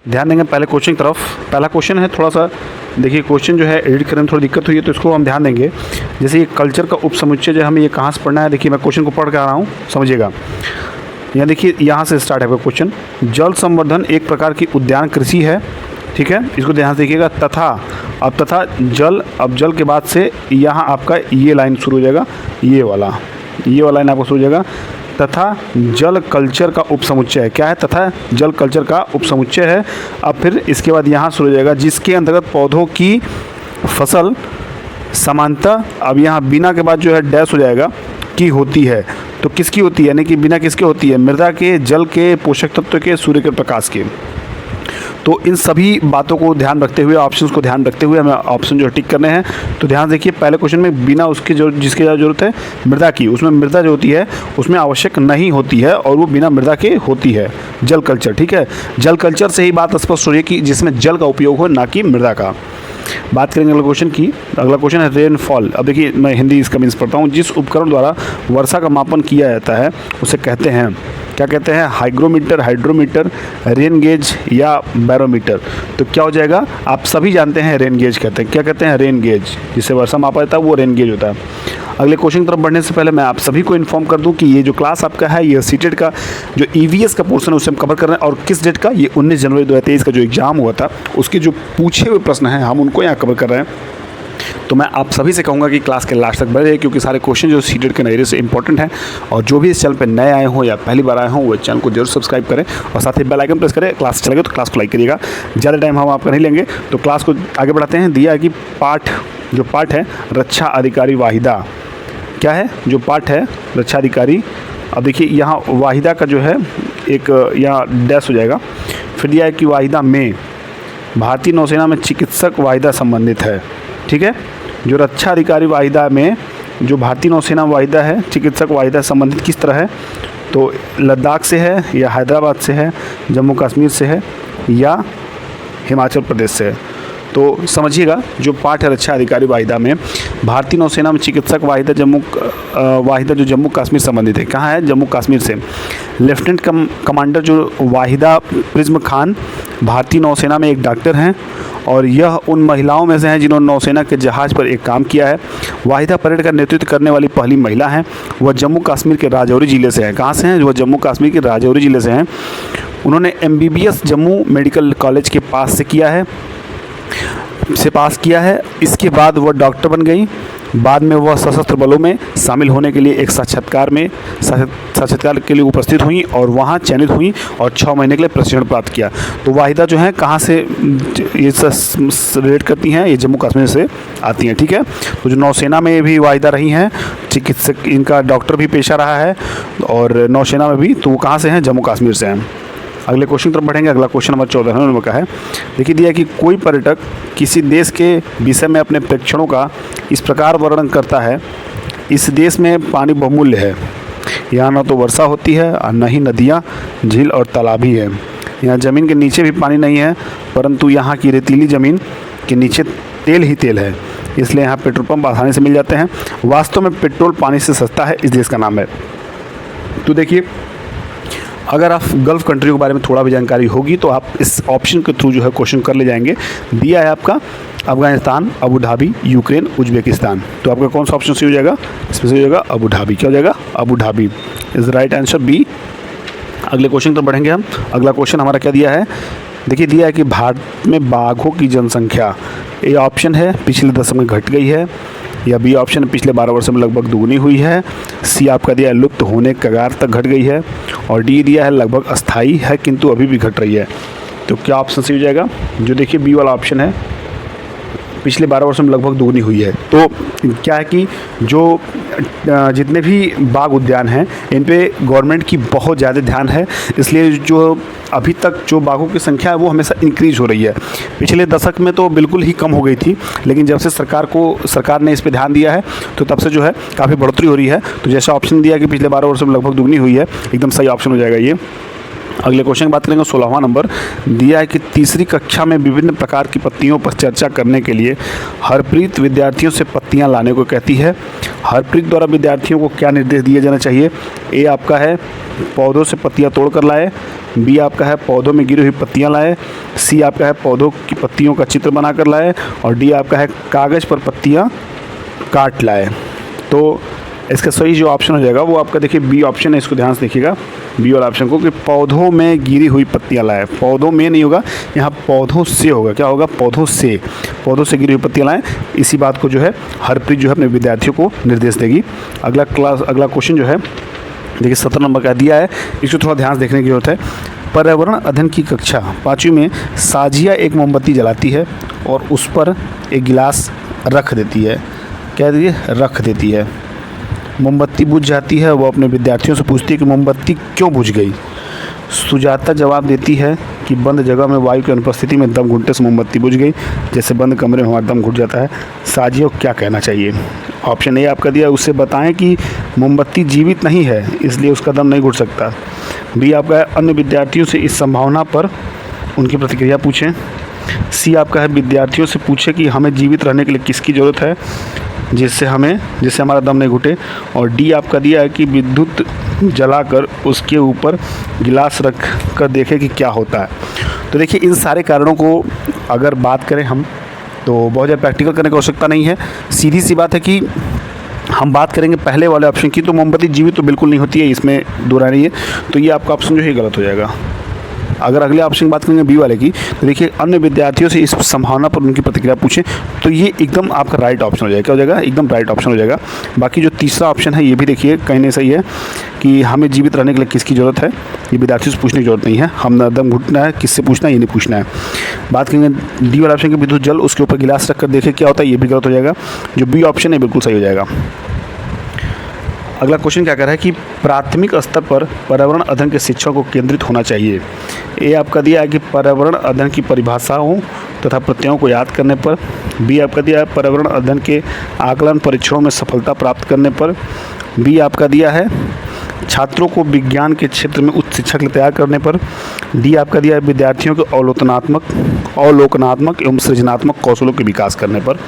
ध्यान देंगे पहले क्वेश्चन की तरफ। पहला क्वेश्चन है, थोड़ा सा देखिए क्वेश्चन जो है एडिट करने में थोड़ी दिक्कत हुई है, तो इसको हम ध्यान देंगे। जैसे ये कल्चर का उपसमुच्चय जो हमें ये कहाँ से पढ़ना है, देखिए मैं क्वेश्चन को पढ़ के आ रहा हूँ, समझिएगा। यहाँ देखिए यहाँ से स्टार्ट है आपका क्वेश्चन। जल संवर्धन एक प्रकार की उद्यान कृषि है, ठीक है, इसको ध्यान से देखिएगा। तथा अब तथा जल, अब जल के बाद से यहाँ आपका ये लाइन शुरू हो जाएगा, ये वाला लाइन आपको शुरू हो जाएगा। तथा जल कल्चर का उपसमुच्चय है, क्या है, तथा जल कल्चर का उपसमुच्चय है। अब फिर इसके बाद यहाँ शुरू हो जाएगा, जिसके अंतर्गत पौधों की फसल समानता, अब यहाँ बिना के बाद जो है डैश हो जाएगा, की होती है। तो किसकी होती है, यानी कि बिना किसके होती है, मृदा के, जल के, पोषक तत्व के, सूर्य के प्रकाश के। तो इन सभी बातों को ध्यान रखते हुए, ऑप्शंस को ध्यान रखते हुए हमें ऑप्शन जो टिक करने हैं। तो ध्यान देखिए पहले क्वेश्चन में बिना उसके जो जिसकी ज़रूरत है मृदा की, उसमें मृदा जो होती है उसमें आवश्यक नहीं होती है, और वो बिना मृदा के होती है जल कल्चर, ठीक है। जल कल्चर से ही बात स्पष्ट हो रही है कि जिसमें जल का उपयोग हो, ना कि मृदा का। बात करेंगे अगला क्वेश्चन की। अगला क्वेश्चन है रेनफॉल। अब देखिए मैं हिंदी इसका मीन्स पढ़ता हूँ। जिस उपकरण द्वारा वर्षा का मापन किया जाता है उसे कहते हैं, क्या कहते हैं, हाइग्रोमीटर, हाइड्रोमीटर, रेन गेज या बैरोमीटर। तो क्या हो जाएगा, आप सभी जानते हैं रेन गेज कहते हैं। क्या कहते हैं, रेन गेज, जिससे वर्षा मापा जाता है वो रेन गेज होता है। अगले क्वेश्चन की तरफ बढ़ने से पहले मैं आप सभी को इन्फॉर्म कर दूं कि ये जो क्लास आपका है, ये सीटेट का जो ईवीएस का पोर्शन है उसे हम कवर कर रहे हैं। और किस डेट का, ये 19 जनवरी 2023 का जो एग्ज़ाम हुआ था उसके जो पूछे हुए प्रश्न हैं हम उनको यहाँ कवर कर रहे हैं। तो मैं आप सभी से कहूँगा कि क्लास के लास्ट तक बने रहिए, क्योंकि सारे क्वेश्चन जो सीटेट के नज़रिए से इंपॉर्टेंट हैं। और जो भी इस चैनल पर नए आए हों या पहली बार आए हों वो चैनल को जरूर सब्सक्राइब करें और साथ ही बेल आइकन प्रेस करें। क्लास चलेगा तो क्लास को लाइक करिएगा। ज़्यादा टाइम हम आपका नहीं लेंगे, तो क्लास को आगे बढ़ाते हैं। दिया है कि पाठ है रक्षा अधिकारी वाहिदा, क्या है जो पाठ है रक्षा अधिकारी। अब देखिए यहाँ वाहिदा का जो है एक यहाँ डैश हो जाएगा। फिर दिया है कि वाहिदा में भारतीय नौसेना में चिकित्सक वाहिदा संबंधित है, ठीक है। जो रक्षा अधिकारी वाहिदा में जो भारतीय नौसेना वाहिदा है, चिकित्सक वाहिदा संबंधित किस तरह है, तो लद्दाख से है या हैदराबाद से है, जम्मू कश्मीर से है या हिमाचल प्रदेश से है। तो समझिएगा जो पाठ है रक्षा अधिकारी वाहिदा में भारतीय नौसेना में चिकित्सक वाहिदा जो जम्मू कश्मीर संबंधित है, कहाँ है, जम्मू कश्मीर से। लेफ्टिनेंट कमांडर जो वाहिदा प्रिज्म खान भारतीय नौसेना में एक डॉक्टर हैं, और यह उन महिलाओं में से हैं जिन्होंने नौसेना के जहाज़ पर एक काम किया है। वाहिदा परेड का नेतृत्व करने वाली पहली महिला हैं। वह जम्मू कश्मीर के राजौरी ज़िले से हैं। कहाँ से हैं, वह जम्मू कश्मीर के राजौरी ज़िले से हैं। उन्होंने MBBS जम्मू मेडिकल कॉलेज के पास किया है। इसके बाद वह डॉक्टर बन गई। बाद में वह सशस्त्र बलों में शामिल होने के लिए एक साक्षात्कार के लिए उपस्थित हुई और वहां चयनित हुई और 6 महीने के लिए प्रशिक्षण प्राप्त किया। तो वाहिदा जो है कहाँ से ये रिलेट करती हैं, ये जम्मू कश्मीर से आती हैं, ठीक है। तो जो नौसेना में भी वाहिदा रही हैं, चिकित्सक, इनका डॉक्टर भी पेशा रहा है, और नौसेना में भी, तो वो कहाँ से हैं, जम्मू कश्मीर से हैं। अगले क्वेश्चन की तरफ बढ़ेंगे। अगला क्वेश्चन नंबर 14 नंबर का है। देखिए दिया कि कोई पर्यटक किसी देश के विषय में अपने प्रेक्षणों का इस प्रकार वर्णन करता है, इस देश में पानी बहुमूल्य है, यहाँ न तो वर्षा होती है और न ही नदियाँ, झील और तालाब ही है। यहाँ ज़मीन के नीचे भी पानी नहीं है, परंतु यहाँ की रेतीली ज़मीन के नीचे तेल ही तेल है, इसलिए यहाँ पेट्रोल पंप आसानी से मिल जाते हैं। वास्तव में पेट्रोल पानी से सस्ता है, इस देश का नाम है। तो देखिए अगर आप गल्फ़ कंट्री के बारे में थोड़ा भी जानकारी होगी तो आप इस ऑप्शन के थ्रू जो है क्वेश्चन कर ले जाएंगे। दिया है आपका Afghanistan, Abu Dhabi, Ukraine, Uzbekistan. तो आपका कौन सा ऑप्शन सही हो जाएगा, इसमें सही हो जाएगा अबू धाबी। क्या हो जाएगा, Abu Dhabi is right answer B. अगले क्वेश्चन पर बढ़ेंगे हम। अगला क्वेश्चन हमारा क्या दिया है, देखिए दिया है कि भारत में बाघों की जनसंख्या, ए ऑप्शन है पिछले दशक में घट गई है, या बी ऑप्शन पिछले 12 वर्षों में लगभग दुगनी हुई है, सी आपका दिया है लुप्त होने के कगार तक घट गई है, और डी दिया है लगभग अस्थाई है किंतु अभी भी घट रही है। तो क्या ऑप्शन सही हो जाएगा, जो देखिए बी वाला ऑप्शन है, पिछले 12 वर्षों में लगभग दुगनी हुई है। तो क्या है कि जो जितने भी बाघ उद्यान हैं इन पे गवर्नमेंट की बहुत ज़्यादा ध्यान है, इसलिए जो अभी तक जो बाघों की संख्या है वो हमेशा इंक्रीज़ हो रही है। पिछले दशक में तो बिल्कुल ही कम हो गई थी, लेकिन जब से सरकार ने इस पे ध्यान दिया है तो तब से जो है काफ़ी बढ़ोतरी हो रही है। तो जैसा ऑप्शन दिया कि पिछले 12 वर्षों में लगभग दुगनी हुई है, एकदम सही ऑप्शन हो जाएगा ये। अगले क्वेश्चन की बात करेंगे 16वां नंबर दिया है कि तीसरी कक्षा में विभिन्न प्रकार की पत्तियों पर चर्चा करने के लिए हरप्रीत विद्यार्थियों से पत्तियां लाने को कहती है। हरप्रीत द्वारा विद्यार्थियों को क्या निर्देश दिए जाना चाहिए? ए आपका है पौधों से पत्तियां तोड़ कर लाए, बी आपका है पौधों में गिरी हुई पत्तियां लाए, सी आपका है पौधों की पत्तियों का चित्र बना कर लाए और डी आपका है कागज़ पर पत्तियाँ काट लाए। तो इसका सही जो ऑप्शन हो जाएगा वो आपका देखिए बी ऑप्शन है, इसको ध्यान से देखिएगा बी वाला ऑप्शन को कि पौधों में गिरी हुई पत्तियां लाए। पौधों में नहीं होगा, यहाँ पौधों से होगा। क्या होगा? पौधों से गिरी हुई पत्तियां लाएँ। इसी बात को जो है हरप्रीत जो है अपने विद्यार्थियों को निर्देश देगी। अगला क्वेश्चन जो है देखिए 17 नंबर का दिया है, इसको थोड़ा ध्यान से देखने की जरूरत है। पर्यावरण अध्ययन की कक्षा 5वीं में साजिया एक मोमबत्ती जलाती है और उस पर एक गिलास रख देती है। क्या रख देती है? मोमबत्ती बुझ जाती है। वो अपने विद्यार्थियों से पूछती है कि मोमबत्ती क्यों बुझ गई? सुजाता जवाब देती है कि बंद जगह में वायु की अनुपस्थिति में दम घुटने से मोमबत्ती बुझ गई, जैसे बंद कमरे में हमारा दम घुट जाता है। साजिया को क्या कहना चाहिए? ऑप्शन ए आपका दिया, उससे बताएं कि मोमबत्ती जीवित नहीं है इसलिए उसका दम नहीं घुट सकता। बी आपका है अन्य विद्यार्थियों से इस संभावना पर उनकी प्रतिक्रिया पूछें। सी आपका है विद्यार्थियों से पूछें कि हमें जीवित रहने के लिए किसकी ज़रूरत है जिससे हमारा दम नहीं घुटे। और डी आपका दिया है कि विद्युत जलाकर उसके ऊपर गिलास रख कर देखें कि क्या होता है। तो देखिए इन सारे कारणों को अगर बात करें हम तो बहुत ज़्यादा प्रैक्टिकल करने की आवश्यकता नहीं है। सीधी सी बात है कि हम बात करेंगे पहले वाले ऑप्शन की, तो मोमबत्ती जीवित तो बिल्कुल नहीं होती है, इसमें दो राय नहीं है। तो ये आपका ऑप्शन जो है गलत हो जाएगा। अगर अगले ऑप्शन की बात करेंगे बी वाले की, तो देखिए अन्य विद्यार्थियों से इस संभावना पर उनकी प्रतिक्रिया पूछें, तो ये एकदम आपका राइट ऑप्शन हो जाएगा। क्या हो जाएगा? एकदम राइट ऑप्शन हो जाएगा। बाकी जो तीसरा ऑप्शन है ये भी देखिए कहीं नहीं सही है कि हमें जीवित रहने के लिए किसकी ज़रूरत है, ये विद्यार्थियों से पूछने की जरूरत नहीं है। हम दम घुटना है, किससे पूछना है, ये नहीं पूछना है। बात करेंगे डी वाला ऑप्शन की विद्युत जल उसके ऊपर गिलास रख कर देखें क्या होता है, ये भी गलत हो जाएगा। जो बी ऑप्शन है बिल्कुल सही हो जाएगा। अगला क्वेश्चन क्या कह रहा है कि प्राथमिक स्तर पर पर्यावरण अध्ययन के शिक्षण को केंद्रित होना चाहिए। ए आपका दिया है कि पर्यावरण अध्ययन की परिभाषाओं तथा प्रत्ययों को याद करने पर। बी आपका दिया है पर्यावरण अध्ययन के आकलन परीक्षणों में सफलता प्राप्त करने पर। बी आपका दिया है छात्रों को विज्ञान के क्षेत्र में उच्च शिक्षा के लिए तैयार करने पर। डी आपका दिया है विद्यार्थियों के अवलोकनात्मक एवं सृजनात्मक कौशलों के विकास करने पर।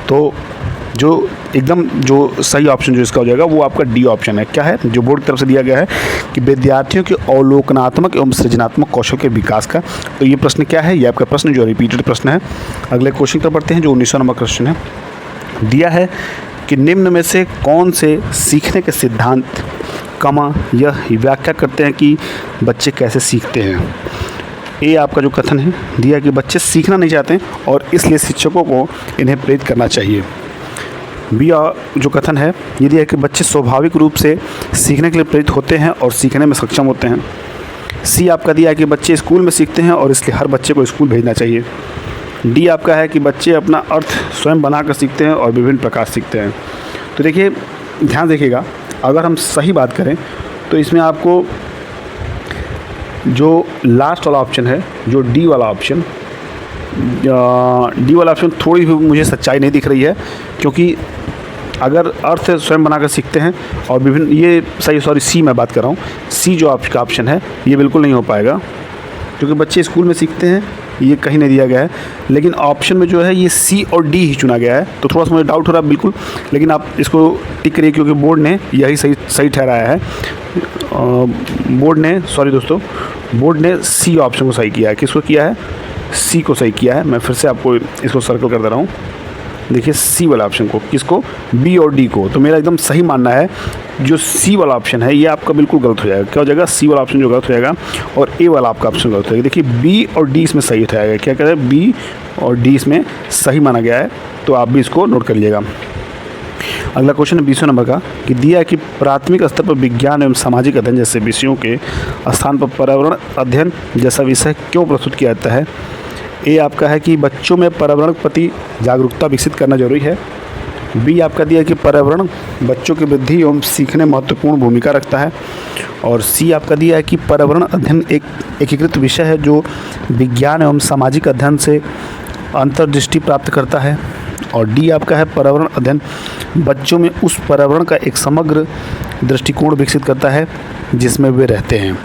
तो जो सही ऑप्शन जो इसका हो जाएगा वो आपका डी ऑप्शन है। क्या है? जो बोर्ड की तरफ से दिया गया है कि विद्यार्थियों के अवलोकनात्मक एवं सृजनात्मक कौशल के विकास का। तो ये प्रश्न क्या है? ये आपका प्रश्न जो रिपीटेड प्रश्न है। अगले क्वेश्चन पर बढ़ते हैं जो 19वां नंबर क्वेश्चन है। दिया है कि निम्न में से कौन से सीखने के सिद्धांत यह व्याख्या करते हैं कि बच्चे कैसे सीखते हैं। ए आपका जो कथन है दिया कि बच्चे सीखना नहीं चाहते और इसलिए शिक्षकों को इन्हें प्रेरित करना चाहिए। बी जो कथन है ये दिया है कि बच्चे स्वाभाविक रूप से सीखने के लिए प्रेरित होते हैं और सीखने में सक्षम होते हैं। सी आपका दिया है कि बच्चे स्कूल में सीखते हैं और इसलिए हर बच्चे को स्कूल भेजना चाहिए। डी आपका है कि बच्चे अपना अर्थ स्वयं बनाकर सीखते हैं और विभिन्न प्रकार सीखते हैं। तो देखिए ध्यान देखिएगा, अगर हम सही बात करें तो इसमें आपको जो लास्ट वाला ऑप्शन है, जो डी वाला ऑप्शन थोड़ी भी मुझे सच्चाई नहीं दिख रही है, क्योंकि अगर अर्थ स्वयं बनाकर सीखते हैं और विभिन्न सी मैं बात कर रहा हूँ। सी जो आपका ऑप्शन है ये बिल्कुल नहीं हो पाएगा, क्योंकि बच्चे स्कूल में सीखते हैं ये कहीं नहीं दिया गया है। लेकिन ऑप्शन में जो है ये सी और डी ही चुना गया है, तो थोड़ा सा मुझे डाउट हो रहा है बिल्कुल, लेकिन आप इसको टिक करिए क्योंकि बोर्ड ने यही सही ठहराया है। बोर्ड ने सी ऑप्शन को सही किया है। किसको किया है? सी को सही किया है। मैं फिर से आपको इसको सर्कल कर दे रहा हूँ। देखिए सी वाला ऑप्शन को, किसको? बी और डी को। तो मेरा एकदम सही मानना है जो सी वाला ऑप्शन है ये आपका बिल्कुल गलत हो जाएगा। क्या हो जाएगा? सी वाला ऑप्शन जो गलत हो जाएगा और ए वाला आपका ऑप्शन गलत हो जाएगा। देखिए बी और डी इसमें सही उठाया क्या कहते हैं? बी और डी इसमें सही माना गया है, तो आप भी इसको नोट कर लीजिएगा। अगला क्वेश्चन है 20वें नंबर का कि दिया है कि प्राथमिक स्तर पर विज्ञान एवं सामाजिक अध्ययन जैसे विषयों के स्थान पर पर्यावरण अध्ययन जैसा विषय क्यों प्रस्तुत किया जाता है। ए आपका है कि बच्चों में पर्यावरण के प्रति जागरूकता विकसित करना जरूरी है। बी आपका दिया है कि पर्यावरण बच्चों की वृद्धि एवं सीखने में महत्वपूर्ण भूमिका रखता है। और सी आपका दिया है कि पर्यावरण अध्ययन एक एकीकृत विषय है जो विज्ञान एवं सामाजिक अध्ययन से अंतर्दृष्टि प्राप्त करता है। और डी आपका है पर्यावरण अध्ययन बच्चों में उस पर्यावरण का एक समग्र दृष्टिकोण विकसित करता है जिसमें वे रहते हैं।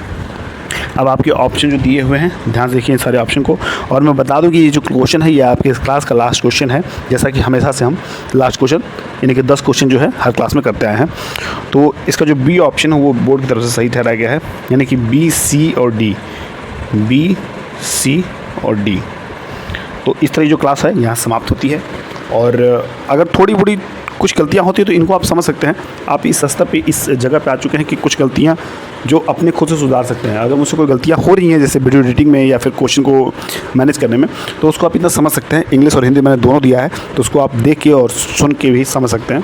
अब आपके ऑप्शन जो दिए हुए हैं ध्यान से देखिए सारे ऑप्शन को। और मैं बता दूं कि ये जो क्वेश्चन है ये आपके इस क्लास का लास्ट क्वेश्चन है, जैसा कि हमेशा से हम लास्ट क्वेश्चन यानी कि 10 क्वेश्चन जो है हर क्लास में करते आए हैं। तो इसका जो बी ऑप्शन है वो बोर्ड की तरफ से सही ठहराया गया है, यानी कि बी, सी और डी, बी, सी और डी। तो इस तरह की जो क्लास है यहाँ समाप्त होती है। और अगर थोड़ी बड़ी कुछ गलतियाँ होती हैं तो इनको आप समझ सकते हैं। आप इस स्तर पे इस जगह पे आ चुके हैं कि कुछ गलतियाँ जो अपने खुद से सुधार सकते हैं। अगर मुझसे कोई गलतियाँ हो रही हैं जैसे वीडियो एडिटिंग में या फिर क्वेश्चन को मैनेज करने में, तो उसको आप इतना समझ सकते हैं। इंग्लिश और हिंदी मैंने दोनों दिया है, तो उसको आप देख के और सुन के भी समझ सकते हैं।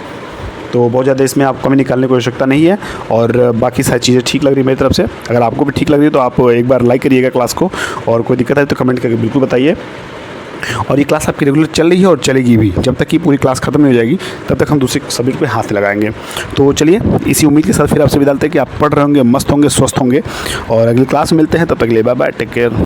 तो बहुत ज़्यादा इसमें आप कमी निकालने की आवश्यकता नहीं है। और बाकी सारी चीज़ें ठीक लग रही है मेरी तरफ से। अगर आपको भी ठीक लग रही है तो आप एक बार लाइक करिएगा क्लास को, और कोई दिक्कत है तो कमेंट करके बिल्कुल बताइए। और ये क्लास आपकी रेगुलर चल रही है और चलेगी भी, जब तक कि पूरी क्लास खत्म नहीं हो जाएगी तब तक हम दूसरे सब्जेक्ट पे हाथ लगाएंगे। तो चलिए इसी उम्मीद के साथ फिर आपसे विदा लेते हैं कि आप पढ़ रहे होंगे, मस्त होंगे, स्वस्थ होंगे, और अगली क्लास में मिलते हैं। तब तक के लिए बाय बाय, टेक केयर।